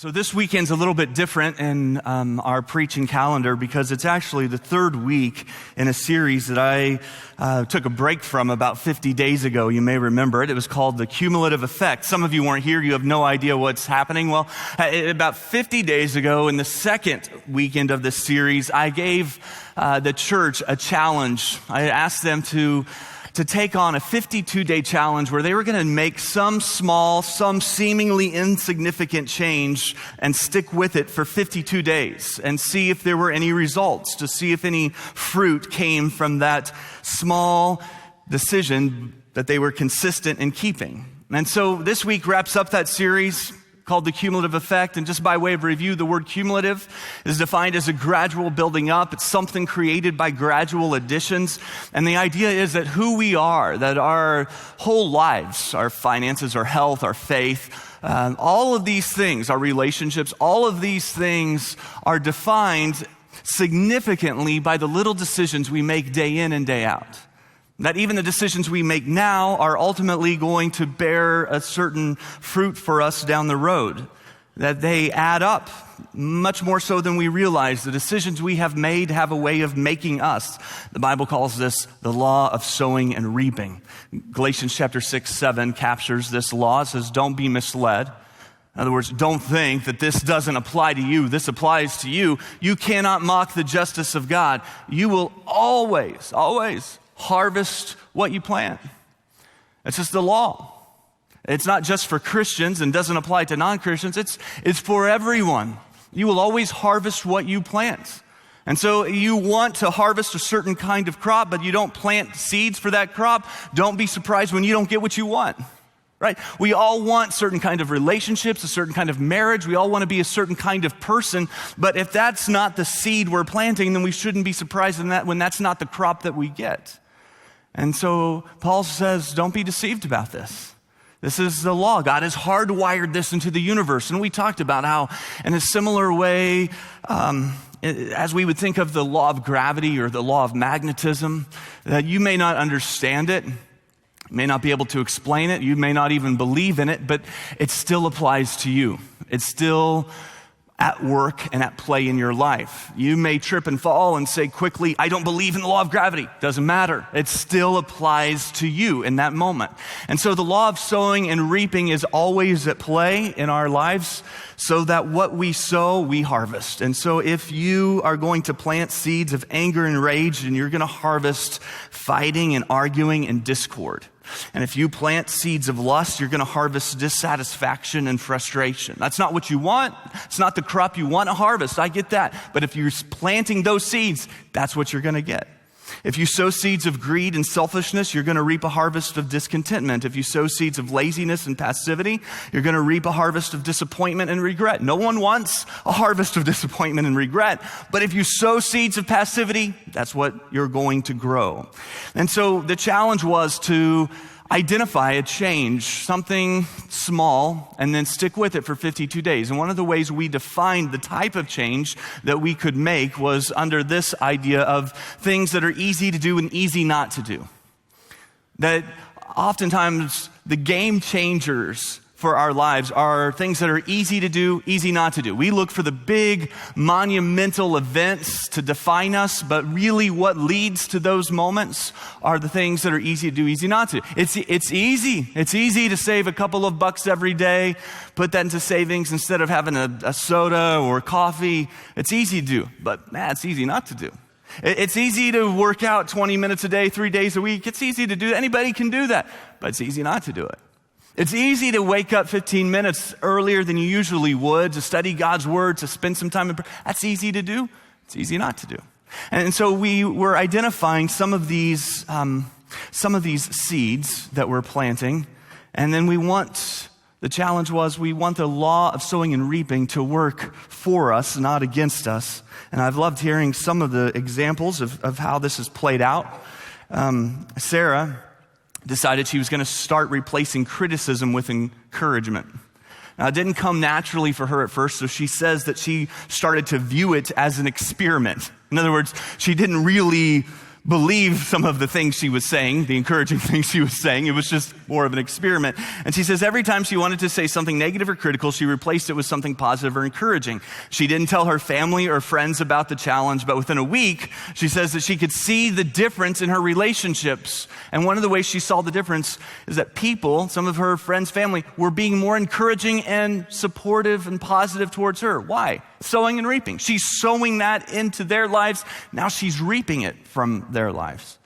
So this weekend's a little bit different in our preaching calendar because it's actually the third week in a series that I took a break from about 50 days ago. You may remember it. It was called The Cumulative Effect. Some of you weren't here. You have no idea what's happening. Well, about 50 days ago in the second weekend of this series, I gave the church a challenge. I asked them to take on a 52-day challenge where they were going to make some small, some seemingly insignificant change and stick with it for 52 days and see if there were any results, to see if any fruit came from that small decision that they were consistent in keeping. And so this week wraps up that series called The Cumulative Effect. And just by way of review, the word cumulative is defined as a gradual building up. It's something created by gradual additions. And the idea is that who we are, that our whole lives, our finances, our health, our faith, all of these things, our relationships, all of these things are defined significantly by the little decisions we make day in and day out. That even the decisions we make now are ultimately going to bear a certain fruit for us down the road. That they add up much more so than we realize. The decisions we have made have a way of making us. The Bible calls this the law of sowing and reaping. Galatians chapter 6-7 captures this law. It says, don't be misled. In other words, don't think that this doesn't apply to you. This applies to you. You cannot mock the justice of God. You will always harvest what you plant. It's just the law. It's not just for Christians and doesn't apply to non-Christians. It's for everyone. You will always harvest what you plant. And so you want to harvest a certain kind of crop, but you don't plant seeds for that crop. Don't be surprised when you don't get what you want. Right? We all want certain kind of relationships, a certain kind of marriage. We all want to be a certain kind of person. But if that's not the seed we're planting, then we shouldn't be surprised when that's not the crop that we get. And so Paul says, don't be deceived about this. This is the law. God has hardwired this into the universe. And we talked about how in a similar way, as we would think of the law of gravity or the law of magnetism, that you may not understand it, may not be able to explain it, you may not even believe in it, but it still applies to you. It's still at work and at play in your life. You may trip and fall and say quickly, I don't believe in the law of gravity. Doesn't matter. It still applies to you in that moment. And so the law of sowing and reaping is always at play in our lives, so that what we sow, we harvest. And so if you are going to plant seeds of anger and rage, then you're going to harvest fighting and arguing and discord. And if you plant seeds of lust, you're going to harvest dissatisfaction and frustration. That's not what you want. It's not the crop you want to harvest. I get that. But if you're planting those seeds, that's what you're going to get. If you sow seeds of greed and selfishness, you're going to reap a harvest of discontentment. If you sow seeds of laziness and passivity, you're going to reap a harvest of disappointment and regret. No one wants a harvest of disappointment and regret, but if you sow seeds of passivity, that's what you're going to grow. And so the challenge was to identify a change, something small, and then stick with it for 52 days. And one of the ways we defined the type of change that we could make was under this idea of things that are easy to do and easy not to do. That oftentimes the game changers for our lives are things that are easy to do, easy not to do. We look for the big monumental events to define us, but really what leads to those moments are the things that are easy to do, easy not to. It's easy. It's easy to save a couple of bucks every day, put that into savings instead of having a soda or coffee. It's easy to do, but it's easy not to do. It's easy to work out 20 minutes a day, 3 days a week. It's easy to do. Anybody can do that, but it's easy not to do it. It's easy to wake up 15 minutes earlier than you usually would, to study God's word, to spend some time in prayer. That's easy to do. It's easy not to do. And so we were identifying some of these seeds that we're planting. And then the challenge was we want the law of sowing and reaping to work for us, not against us. And I've loved hearing some of the examples of how this has played out. Sarah decided she was going to start replacing criticism with encouragement. Now, it didn't come naturally for her at first, so she says that she started to view it as an experiment. In other words, she didn't really believe some of the things she was saying, the encouraging things she was saying. It was just more of an experiment. And she says every time she wanted to say something negative or critical, she replaced it with something positive or encouraging. She didn't tell her family or friends about the challenge, but within a week, she says that she could see the difference in her relationships. And one of the ways she saw the difference is that people, some of her friends, family, were being more encouraging and supportive and positive towards her. Why? Sowing and reaping. She's sowing that into their lives. Now she's reaping it from their lives.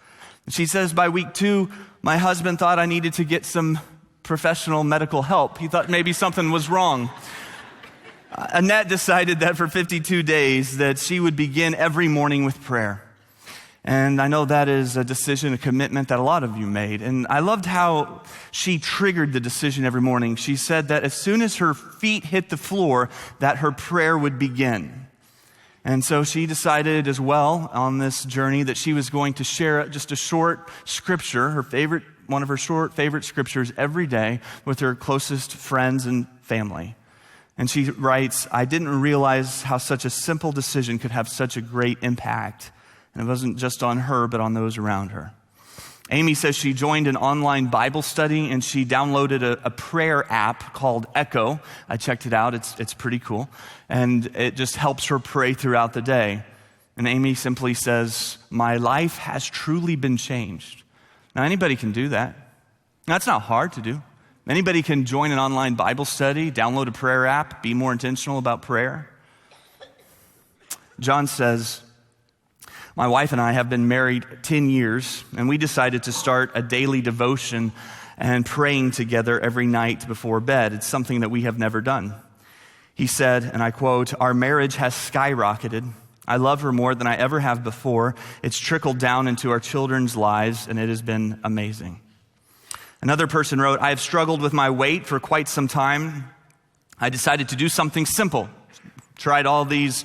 And she says by week 2, my husband thought I needed to get some professional medical help. He thought maybe something was wrong. Annette decided that for 52 days that she would begin every morning with prayer. And I know that is a decision, a commitment that a lot of you made. And I loved how she triggered the decision every morning. She said that as soon as her feet hit the floor, that her prayer would begin. And so she decided as well on this journey that she was going to share just a short scripture, one of her short favorite scriptures every day with her closest friends and family. And she writes, I didn't realize how such a simple decision could have such a great impact. And it wasn't just on her, but on those around her. Amy says she joined an online Bible study and she downloaded a prayer app called Echo. I checked it out. It's pretty cool. And it just helps her pray throughout the day. And Amy simply says, my life has truly been changed. Now, anybody can do that. That's not hard to do. Anybody can join an online Bible study, download a prayer app, be more intentional about prayer. John says, my wife and I have been married 10 years, and we decided to start a daily devotion and praying together every night before bed. It's something that we have never done. He said, and I quote, our marriage has skyrocketed. I love her more than I ever have before. It's trickled down into our children's lives, and it has been amazing. Another person wrote, I have struggled with my weight for quite some time. I decided to do something simple. Tried all these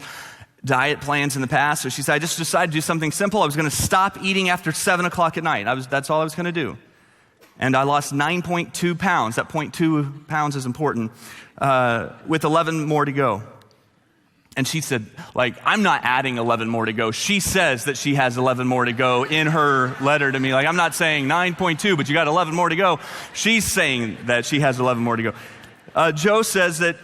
diet plans in the past. So she said, I just decided to do something simple. I was going to stop eating after 7 o'clock at night. That's all I was going to do. And I lost 9.2 pounds. That 0.2 pounds is important, with 11 more to go. And she said, I'm not adding 11 more to go. She says that she has 11 more to go in her letter to me. I'm not saying 9.2, but you got 11 more to go. She's saying that she has 11 more to go. Joe says that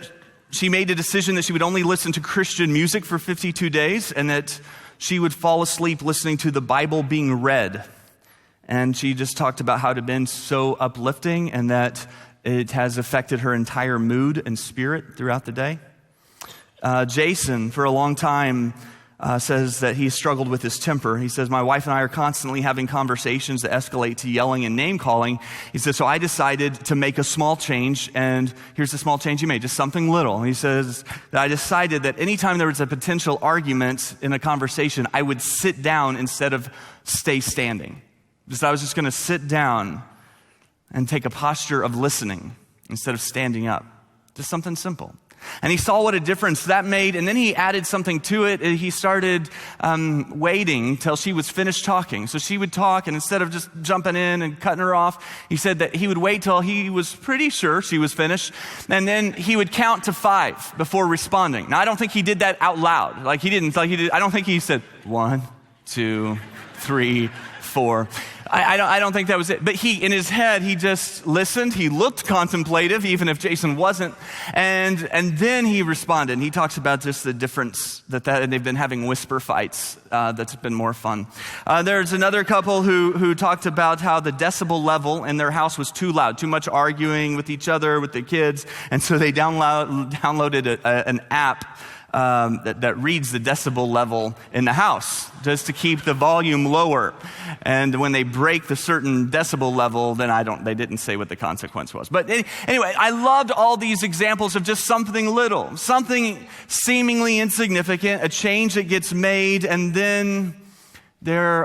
she made a decision that she would only listen to Christian music for 52 days and that she would fall asleep listening to the Bible being read. And she just talked about how it had been so uplifting and that it has affected her entire mood and spirit throughout the day. Jason, for a long time, says that he struggled with his temper. He says, my wife and I are constantly having conversations that escalate to yelling and name-calling. He says, so I decided to make a small change, and here's the small change he made, just something little. He says that I decided that anytime there was a potential argument in a conversation, I would sit down instead of stay standing. I was just going to sit down and take a posture of listening instead of standing up. Just something simple. And he saw what a difference that made, and then he added something to it. He started waiting till she was finished talking. So she would talk, and instead of just jumping in and cutting her off, he said that he would wait till he was pretty sure she was finished, and then he would count to 5 before responding. Now, I don't think he did that out loud. I don't think he said 1, 2, 3, 4. I don't think that was it. But in his head, he just listened. He looked contemplative, even if Jason wasn't. And then he responded. And he talks about just the difference that they've been having whisper fights. That's been more fun. There's another couple who talked about how the decibel level in their house was too loud, too much arguing with each other, with the kids. And so they downloaded an app that reads the decibel level in the house just to keep the volume lower. And when they break the certain decibel level, then they didn't say what the consequence was. But anyway, I loved all these examples of just something little, something seemingly insignificant, a change that gets made, and then there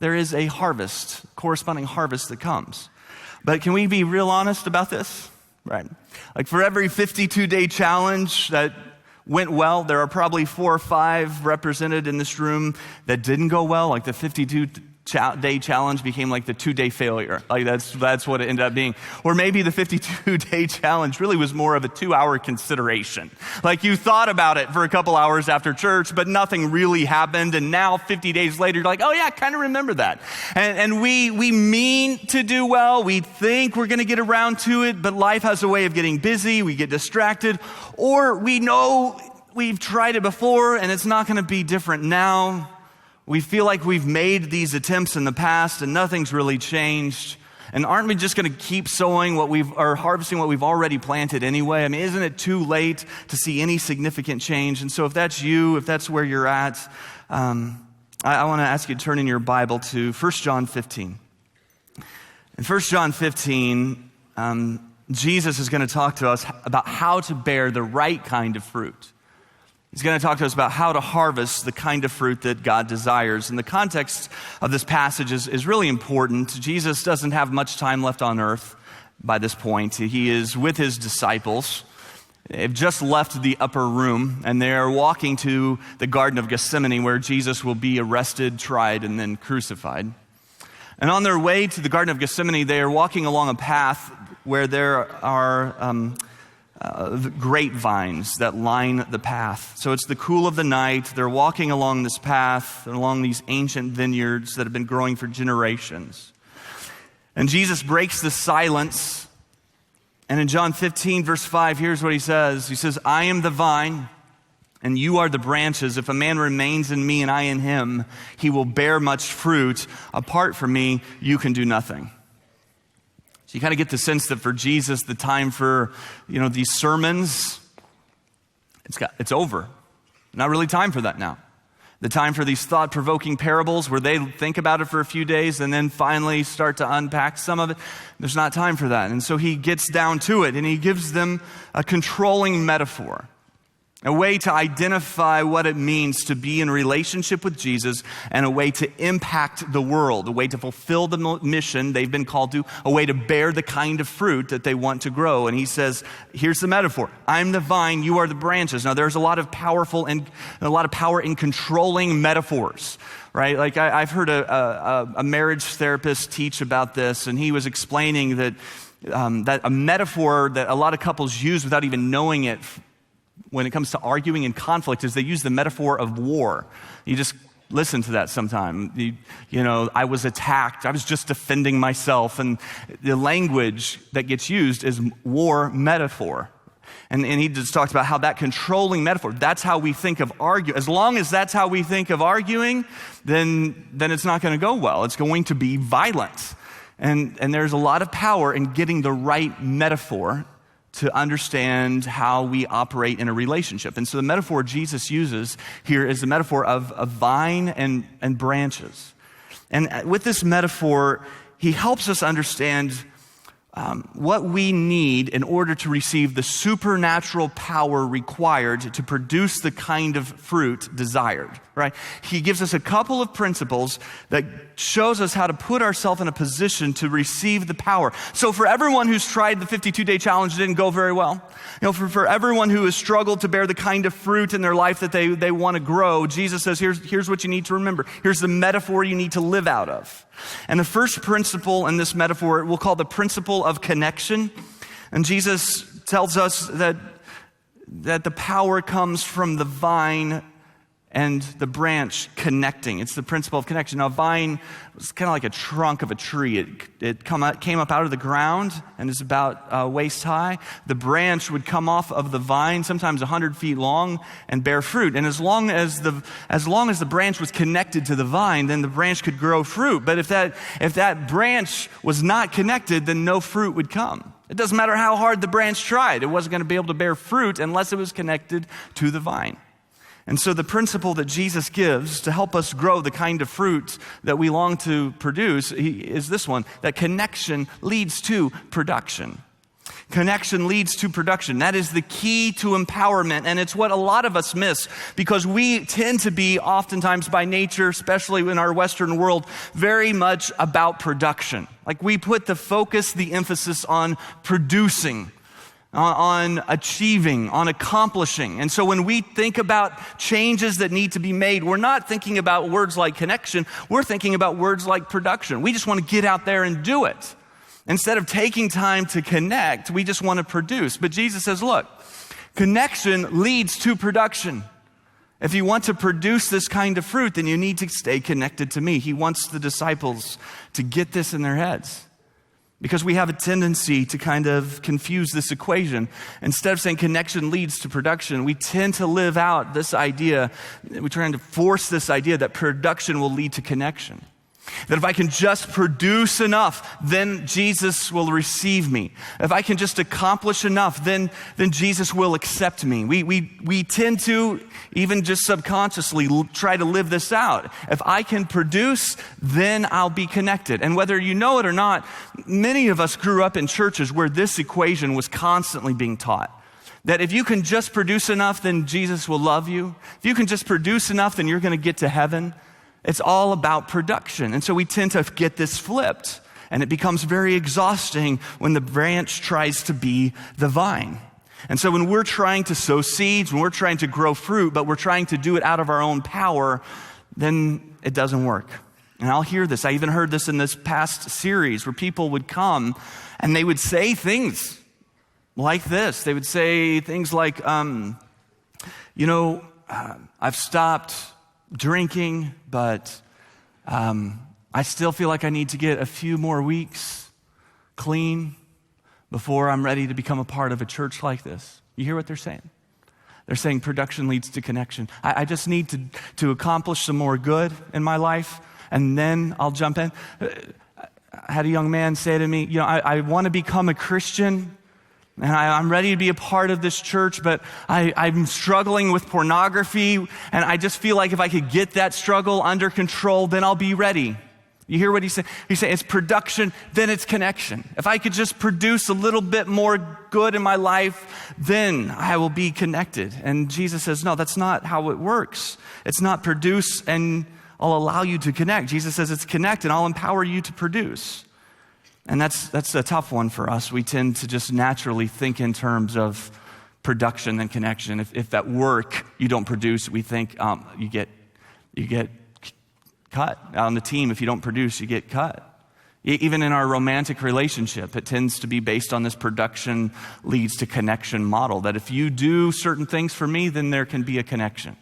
is a harvest, corresponding harvest that comes. But can we be real honest about this? Right. For every 52-day challenge that went well, there are probably 4 or 5 represented in this room that didn't go well. The 52 day challenge became like the 2-day failure. Like that's what it ended up being. Or maybe the 52-day challenge really was more of a 2-hour consideration. Like you thought about it for a couple hours after church, but nothing really happened. And now 50 days later, you're like, oh yeah, I kind of remember that. And we mean to do well. We think we're going to get around to it, but life has a way of getting busy. We get distracted, or we know we've tried it before and it's not going to be different now. We feel like we've made these attempts in the past and nothing's really changed. And aren't we just going to keep sowing or harvesting what we've already planted anyway? I mean, isn't it too late to see any significant change? And so if that's you, if that's where you're at, I want to ask you to turn in your Bible to 1 John 15. In 1 John 15, Jesus is going to talk to us about how to bear the right kind of fruit. He's going to talk to us about how to harvest the kind of fruit that God desires. And the context of this passage is really important. Jesus doesn't have much time left on earth by this point. He is with his disciples. They've just left the upper room, and they're walking to the Garden of Gethsemane, where Jesus will be arrested, tried, and then crucified. And on their way to the Garden of Gethsemane, they are walking along a path where there are grapevines that line the path. So it's the cool of the night. They're walking along this path, along these ancient vineyards that have been growing for generations. And Jesus breaks the silence. And in John 15, verse 5, here's what he says. He says, I am the vine, and you are the branches. If a man remains in me and I in him, he will bear much fruit. Apart from me, you can do nothing. So you kind of get the sense that for Jesus, the time for, these sermons, it's over. Not really time for that now. The time for these thought-provoking parables where they think about it for a few days and then finally start to unpack some of it, there's not time for that. And so he gets down to it and he gives them a controlling metaphor. A way to identify what it means to be in relationship with Jesus, and a way to impact the world, a way to fulfill the mission they've been called to, a way to bear the kind of fruit that they want to grow. And he says, here's the metaphor. I'm the vine, you are the branches. Now there's a lot of power in controlling metaphors. Right? Like I've heard a marriage therapist teach about this, and he was explaining that a metaphor that a lot of couples use without even knowing it when it comes to arguing and conflict is they use the metaphor of war. You just listen to that sometime. I was attacked. I was just defending myself. And the language that gets used is war metaphor. And he just talked about how that controlling metaphor, that's how we think of arguing. As long as that's how we think of arguing, then it's not going to go well. It's going to be violent. And there's a lot of power in getting the right metaphor to understand how we operate in a relationship. And so the metaphor Jesus uses here is the metaphor of a vine and branches. And with this metaphor, he helps us understand what we need in order to receive the supernatural power required to produce the kind of fruit desired, right? He gives us a couple of principles that shows us how to put ourselves in a position to receive the power. So for everyone who's tried the 52-day challenge, it didn't go very well. For everyone who has struggled to bear the kind of fruit in their life that they want to grow, Jesus says, here's what you need to remember. Here's the metaphor you need to live out of. And the first principle in this metaphor, we'll call the principle of connection. And Jesus tells us that the power comes from the vine and the branch connecting. It's the principle of connection. Now, a vine was kind of like a trunk of a tree. It came up out of the ground and is about waist high. The branch would come off of the vine, sometimes 100 feet long, and bear fruit. And as long as the branch was connected to the vine, then the branch could grow fruit. But if that branch was not connected, then no fruit would come. It doesn't matter how hard the branch tried. It wasn't going to be able to bear fruit unless it was connected to the vine. And so the principle that Jesus gives to help us grow the kind of fruit that we long to produce is this one, that connection leads to production. Connection leads to production. That is the key to empowerment, and it's what a lot of us miss because we tend to be oftentimes by nature, especially in our Western world, very much about production. Like we put the focus, the emphasis on producing. on achieving, on accomplishing. And so when we think about changes that need to be made, we're not thinking about words like connection, we're thinking about words like production. We just want to get out there and do it. Instead of taking time to connect, we just want to produce. But Jesus says, look, connection leads to production. If you want to produce this kind of fruit, then you need to stay connected to me. He wants the disciples to get this in their heads. Because we have a tendency to kind of confuse this equation. Instead of saying connection leads to production, we tend to live out this idea, we're trying to force this idea that production will lead to connection. That if I can just produce enough, then Jesus will receive me. If I can just accomplish enough, then Jesus will accept me. We tend to, even just subconsciously, try to live this out. If I can produce, then I'll be connected. And whether you know it or not, many of us grew up in churches where this equation was constantly being taught. That if you can just produce enough, then Jesus will love you. If you can just produce enough, then you're going to get to heaven. It's all about production. And so we tend to get this flipped. And it becomes very exhausting when the branch tries to be the vine. And so when we're trying to sow seeds, when we're trying to grow fruit, but we're trying to do it out of our own power, then it doesn't work. And I'll hear this. I even heard this in this past series where people would come and they would say things like this. They would say things like, I've stopped drinking, but I still feel like I need to get a few more weeks clean before I'm ready to become a part of a church like this. You hear what they're saying? They're saying production leads to connection. I just need to accomplish some more good in my life, and then I'll jump in. I had a young man say to me, I want to become a Christian, and I'm ready to be a part of this church, but I'm struggling with pornography, and I just feel like if I could get that struggle under control, then I'll be ready. You hear what he said? He said, it's production, then it's connection. If I could just produce a little bit more good in my life, then I will be connected. And Jesus says, no, that's not how it works. It's not produce and I'll allow you to connect. Jesus says it's connect and I'll empower you to produce. And that's a tough one for us. We tend to just naturally think in terms of production and connection. If at work you don't produce, we think you get cut. On the team, if you don't produce, you get cut. Even in our romantic relationship, it tends to be based on this production leads to connection model, that if you do certain things for me, then there can be a connection.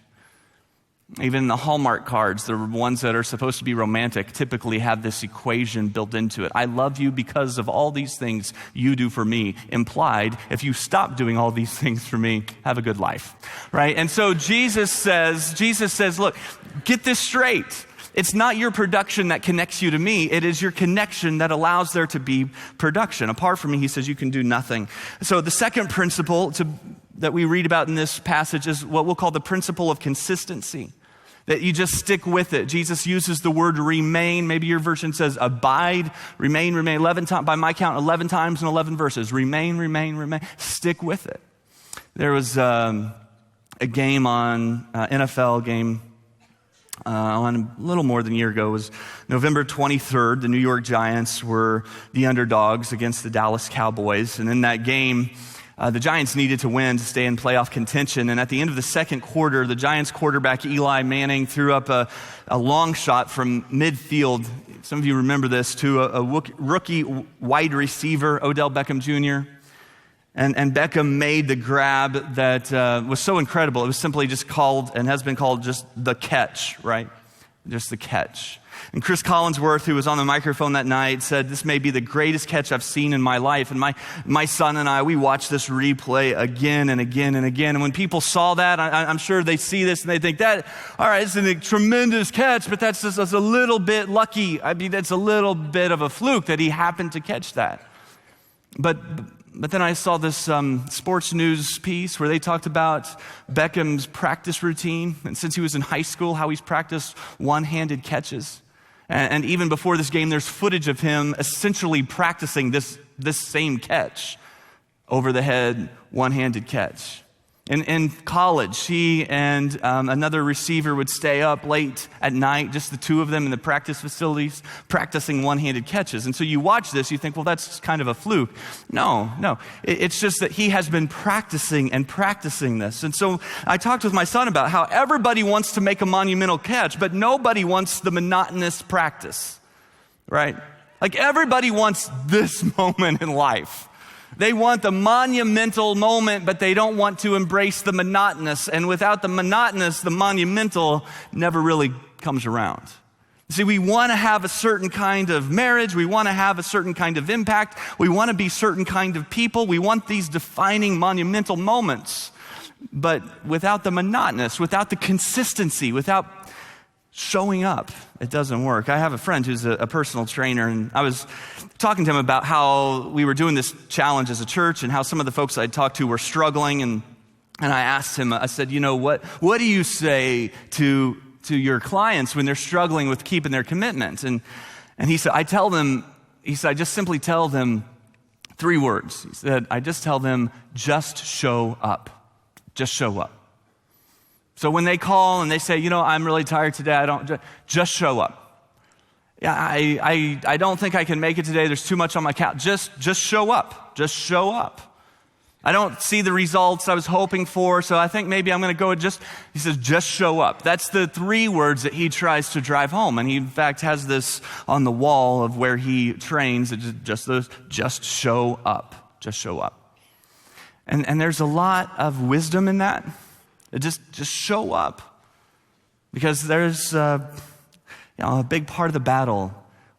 Even the Hallmark cards, the ones that are supposed to be romantic, typically have this equation built into it. I love you because of all these things you do for me. Implied, if you stop doing all these things for me, have a good life, right? And so Jesus says, look, get this straight. It's not your production that connects you to me. It is your connection that allows there to be production. Apart from me, he says, you can do nothing. So the second principle that we read about in this passage is what we'll call the principle of consistency. That you just stick with it. Jesus uses the word remain. Maybe your version says abide, remain. 11 times, by my count, 11 times in 11 verses. Remain. Stick with it. There was a game on, NFL game, on a little more than a year ago. It was November 23rd. The New York Giants were the underdogs against the Dallas Cowboys. And in that game, the Giants needed to win to stay in playoff contention. And at the end of the second quarter, the Giants quarterback Eli Manning threw up a long shot from midfield. Some of you remember this, to a rookie wide receiver, Odell Beckham Jr. And Beckham made the grab that was so incredible. It was simply just called, and has been called, just the catch, right? Just the catch. And Chris Collinsworth, who was on the microphone that night, said, this may be the greatest catch I've seen in my life. And my son and I, we watched this replay again and again and again. And when people saw that, I'm sure they see this and they think, all right, it's a tremendous catch, but that's just a little bit lucky. I mean, that's a little bit of a fluke that he happened to catch that. But then I saw this sports news piece where they talked about Beckham's practice routine. And since he was in high school, how he's practiced one-handed catches. And even before this game, there's footage of him essentially practicing this same catch, over the head, one-handed catch. In college, he and another receiver would stay up late at night, just the two of them in the practice facilities, practicing one-handed catches. And so you watch this, you think, well, that's kind of a fluke. No. It's just that he has been practicing and practicing this. And so I talked with my son about how everybody wants to make a monumental catch, but nobody wants the monotonous practice, right? Like everybody wants this moment in life. They want the monumental moment, but they don't want to embrace the monotonous. And without the monotonous, the monumental never really comes around. See, we want to have a certain kind of marriage. We want to have a certain kind of impact. We want to be certain kind of people. We want these defining monumental moments. But without the monotonous, without the consistency, without showing up, it doesn't work. I have a friend who's a personal trainer, and I was talking to him about how we were doing this challenge as a church and how some of the folks I'd talked to were struggling. And I asked him, I said, what do you say to your clients when they're struggling with keeping their commitments? And he said, I just simply tell them 3 words. He said, I just tell them, just show up. Just show up. So when they call and they say, I'm really tired today, just show up. Yeah, I don't think I can make it today. There's too much on my couch. Just show up. Just show up. I don't see the results I was hoping for, so I think maybe I'm going to go he says, just show up. That's the 3 words that he tries to drive home. And he, in fact, has this on the wall of where he trains. Just show up. Just show up. And there's a lot of wisdom in that. Just show up, because there's a big part of the battle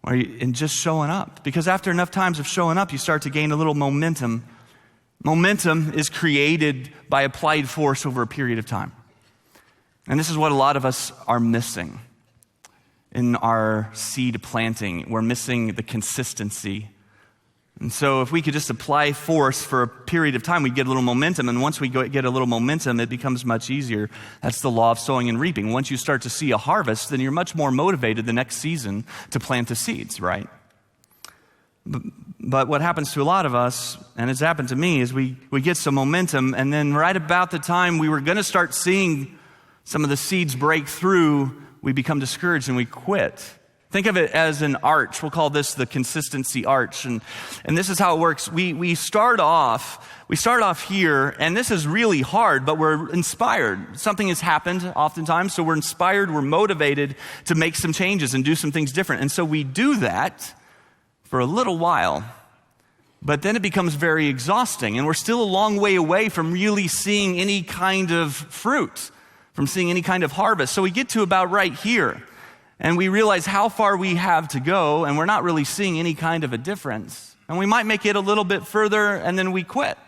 in just showing up. Because after enough times of showing up, you start to gain a little momentum. Momentum is created by applied force over a period of time. And this is what a lot of us are missing in our seed planting. We're missing the consistency. And so if we could just apply force for a period of time, we'd get a little momentum. And once we get a little momentum, it becomes much easier. That's the law of sowing and reaping. Once you start to see a harvest, then you're much more motivated the next season to plant the seeds, right? But what happens to a lot of us, and it's happened to me, is we get some momentum, and then right about the time we were going to start seeing some of the seeds break through, we become discouraged and we quit. Think of it as an arch. We'll call this the consistency arch. And this is how it works. We start off here, and this is really hard, but we're inspired. Something has happened oftentimes, so we're inspired, we're motivated to make some changes and do some things different. And so we do that for a little while, but then it becomes very exhausting, and we're still a long way away from really seeing any kind of fruit, from seeing any kind of harvest. So we get to about right here, and we realize how far we have to go, and we're not really seeing any kind of a difference. And we might make it a little bit further, and then we quit.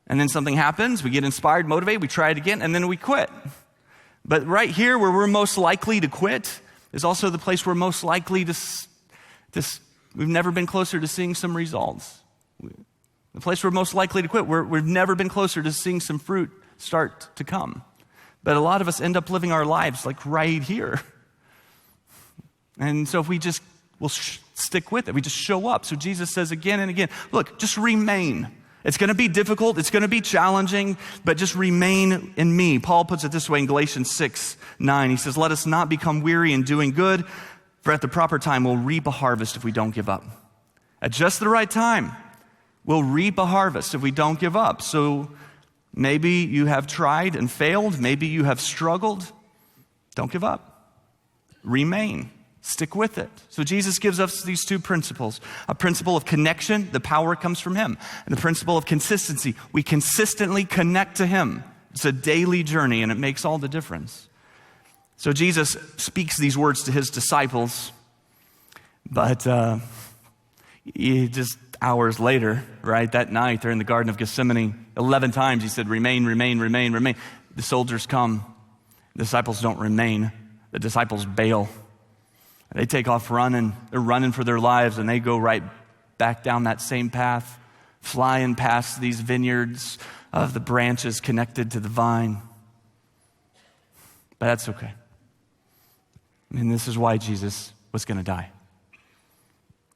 And then something happens, we get inspired, motivated, we try it again, and then we quit. But right here, where we're most likely to quit, is also the place we're most likely to we've never been closer to seeing some results. The place we're most likely to quit, we've never been closer to seeing some fruit start to come. But a lot of us end up living our lives like right here. And so if we we'll stick with it, we just show up. So Jesus says again and again, look, just remain. It's going to be difficult, it's going to be challenging, but just remain in me. Paul puts it this way in Galatians 6:9. He says, let us not become weary in doing good, for at the proper time we'll reap a harvest if we don't give up. At just the right time, we'll reap a harvest if we don't give up. So maybe you have tried and failed, maybe you have struggled. Don't give up. Remain. Stick with it. So Jesus gives us these 2 principles. A principle of connection, the power comes from him. And the principle of consistency, we consistently connect to him. It's a daily journey, and it makes all the difference. So Jesus speaks these words to his disciples, but just hours later, right, that night, they're in the Garden of Gethsemane. 11 times he said, remain, remain, remain, remain. The soldiers come. The disciples don't remain. The disciples bail. They take off running. They're running for their lives, and they go right back down that same path, flying past these vineyards of the branches connected to the vine. But that's okay. And this is why Jesus was going to die.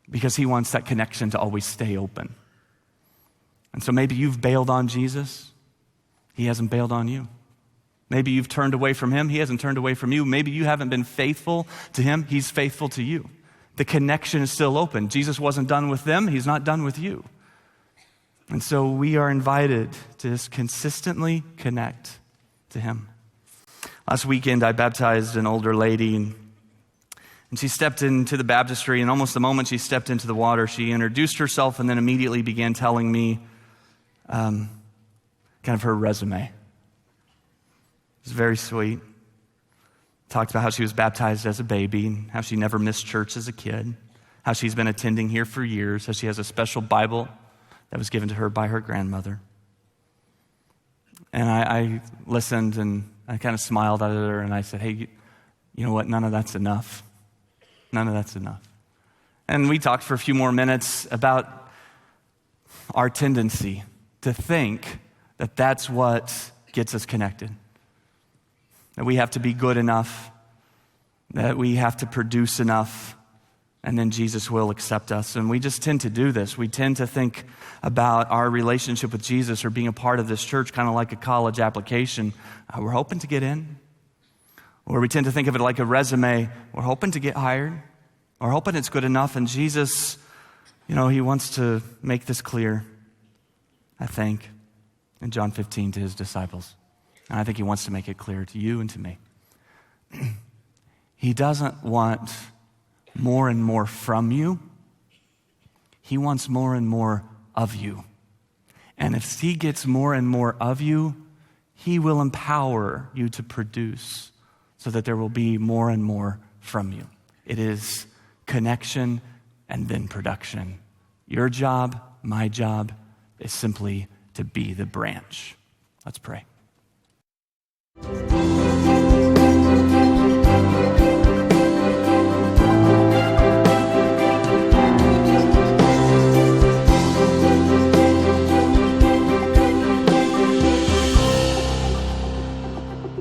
Because he wants that connection to always stay open. And so maybe you've bailed on Jesus. He hasn't bailed on you. Maybe you've turned away from him. He hasn't turned away from you. Maybe you haven't been faithful to him. He's faithful to you. The connection is still open. Jesus wasn't done with them. He's not done with you. And so we are invited to just consistently connect to him. Last weekend, I baptized an older lady, and she stepped into the baptistry, and almost the moment she stepped into the water, she introduced herself and then immediately began telling me kind of her resume. It was very sweet. Talked about how she was baptized as a baby, and how she never missed church as a kid, how she's been attending here for years, how she has a special Bible that was given to her by her grandmother. And I listened, and I kind of smiled at her, and I said, hey, you know what? None of that's enough. None of that's enough. And we talked for a few more minutes about our tendency to think that that's what gets us connected. That we have to be good enough, that we have to produce enough, and then Jesus will accept us. And we just tend to do this. We tend to think about our relationship with Jesus or being a part of this church kind of like a college application. We're hoping to get in. Or we tend to think of it like a resume. We're hoping to get hired. We're hoping it's good enough. And Jesus, he wants to make this clear, I think, in John 15 to his disciples. And I think he wants to make it clear to you and to me. He doesn't want more and more from you. He wants more and more of you. And if he gets more and more of you, he will empower you to produce so that there will be more and more from you. It is connection and then production. Your job, my job, is simply to be the branch. Let's pray.